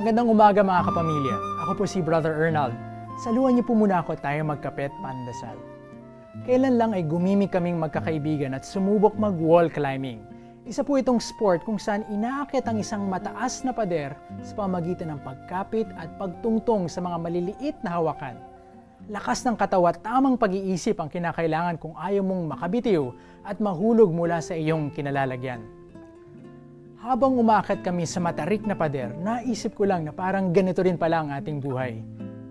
Magandang umaga mga kapamilya. Ako po si Brother Ernald. Saluhan niyo po muna ako tayo magkapet pandasal. Kailan lang ay gumimik kaming magkakaibigan at sumubok mag-wall climbing. Isa po itong sport kung saan inaakit ang isang mataas na pader sa pamagitan ng pagkapit at pagtungtong sa mga maliliit na hawakan. Lakas ng katawan at tamang pag-iisip ang kinakailangan kung ayaw mong makabitiw at mahulog mula sa iyong kinalalagyan. Habang umaakit kami sa matarik na pader, naisip ko lang na parang ganito rin pala ang ating buhay.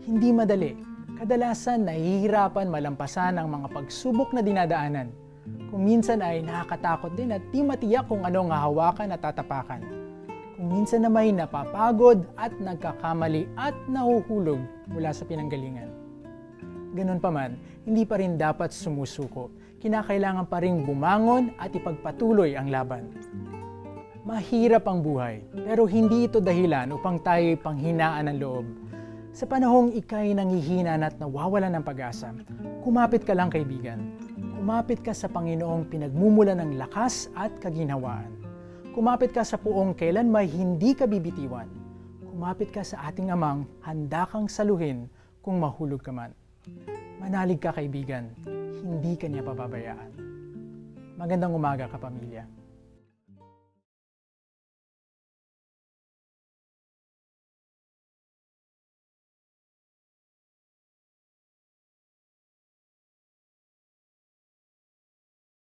Hindi madali. Kadalasan nahihirapan malampasan ang mga pagsubok na dinadaanan. Kung minsan ay nakakatakot din at di matiyak kung anong hahawakan at tatapakan. Kung minsan na may napapagod at nagkakamali at nahuhulog mula sa pinanggalingan. Ganun pa man, hindi pa rin dapat sumusuko. Kinakailangan pa rin bumangon at ipagpatuloy ang laban. Mahirap ang buhay, pero hindi ito dahilan upang tayo'y panghinaan ng loob. Sa panahong ika'y nanghihina at nawawalan ng pag-asa, kumapit ka lang kaibigan. Kumapit ka sa Panginoong pinagmumula ng lakas at kaginhawaan. Kumapit ka sa Puong kailan may hindi ka bibitiwan. Kumapit ka sa ating Amang handa kang saluhin kung mahulog ka man. Manalig ka kaibigan, hindi ka niya pababayaan. Magandang umaga kapamilya.